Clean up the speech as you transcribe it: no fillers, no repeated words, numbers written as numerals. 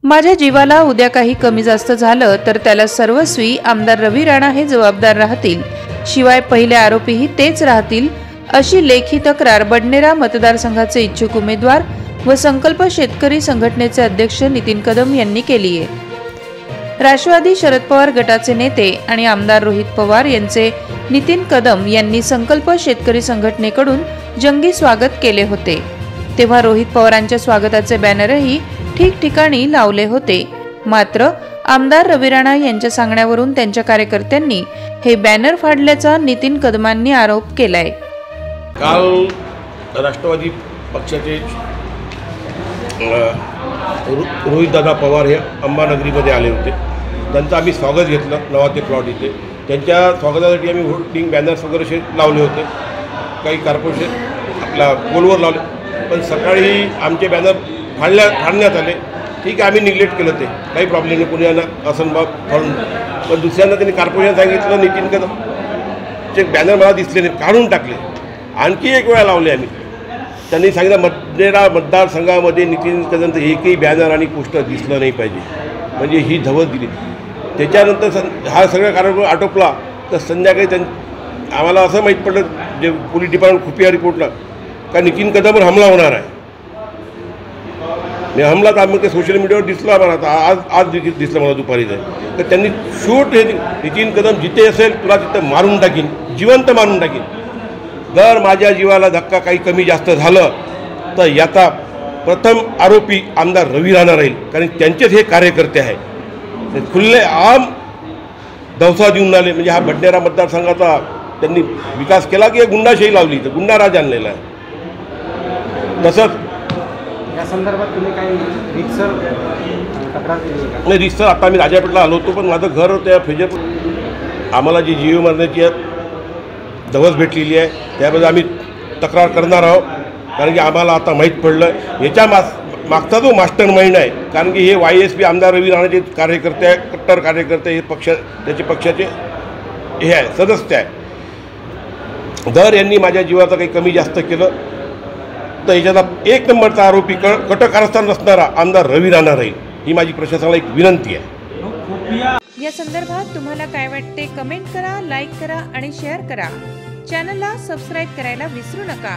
माझ्या जीवाला उद्या काही कमी जास्त झालं तर त्याला सर्वस्वी आमदार रवी राणा हे जबाबदार राहतील, शिवाय पहिले आरोपीही तेच राहतील, अशी लेखी तक्रार बडनेरा मतदारसंघाचे इच्छुक उमेदवार व संकल्प शेतकरी संघटनेचे अध्यक्ष नितीन कदम यांनी केली आहे। राष्ट्रवादी शरद पवार गटाचे नेते आणि आमदार रोहित पवार यांचे नितीन कदम यांनी संकल्प शेतकरी संघटनेकडून जंगी स्वागत केले होते, तेव्हा रोहित पवारांच्या स्वागताचे बॅनरही ठिकठिकाणी लावले होते। मात्र आमदार रवी राणा यांच्या सांगण्यावरून त्यांच्या कार्यकर्त्यांनी हे बॅनर फाडल्याचा नितीन कदमांनी आरोप केलाय। काल राष्ट्रवादी पक्षाचे रोहितदादा पवार हे अंबानगरीमध्ये आले होते। त्यांचं आम्ही स्वागत घेतलं नवाते प्लॉट इथे। त्यांच्या स्वागतासाठी आम्ही होर्डिंग बॅनर्स वगैरे असे लावले होते, काही कॉर्पोरेशन आपल्या पोलवर लावले, पण सकाळी आमचे बॅनर फाडण्यात आले। ठीक आहे, आम्ही निग्लेक्ट केलं, ते काही प्रॉब्लेम नाही, पुण्यानं असंभाव फाडून। पण दुसऱ्यांदा त्यांनी कॉर्पोरेशन सांगितलं नितीन कदमचे बॅनर मला दिसले नाही, काढून टाकले। आणखी एक वेळा लावले आम्ही, त्यांनी सांगितलं बडनेरा मतदारसंघामध्ये नितीन कदमचं एकही बॅनर आणि पोस्टर दिसलं नाही पाहिजे, म्हणजे ही धवल दिली। त्याच्यानंतर हा सगळा कार्यक्रम आटोपला तर संध्याकाळी आम्हाला असं माहीत पडलं, जे पोलीस डिपार्टमेंट खुफिया रिपोर्टला, का नितीन कदमवर हमला होणार आहे। हमला तर आम्ही ते सोशल मीडियावर दिसला, आम्हाला आज दिसलं मला दुपारी जाय। तर त्यांनी शूट हे नितीन कदम जिथे असेल तुला तिथं मारून टाकीन, जिवंत मारून टाकीन। जर माझ्या जीवाला धक्का काही कमी जास्त झालं तर याचा प्रथम आरोपी आमदार रवी राणा राहील, कारण त्यांचेच हे कार्यकर्ते आहे। खुल्ले आम दवसा देऊन आले, म्हणजे हा बडनेरा मतदारसंघाचा त्यांनी विकास केला की गुंडाशाही लावली, तर गुंडा राज आणलेला आहे। तसंच या संदर्भात तुम्ही काही रितसर तक्रार केली का? नाही, रितसर आता आम्ही राजापेठला आलो होतो, पण माझं घर त्या फेजर आम्हाला जी जीव मरण्याची धवस भेटलेली आहे त्याबद्दल आम्ही तक्रार करणार आहोत, कारण की आम्हाला आता माहीत पडलं याच्या मागचा जो मास्टर माइंड आहे, कारण की हे YSP आमदार रवी राणाचे कार्यकर्ते आहे, कट्टर कार्यकर्ते, हे त्याचे पक्षाचे हे आहे, सदस्य आहे। जर यांनी माझ्या जीवाचं काही कमी जास्त केलं तर याच्याचा एक नंबरचा आरोपी कटक कारस्थान नसणारा आमदार रवी राणा राहील, ही माझी प्रशासनाला एक विनंती आहे। या संदर्भात तुम्हाला काय वाटते कमेंट करा, लाईक करा आणि शेअर करा। चॅनलला सबस्क्राईब करायला विसरू नका।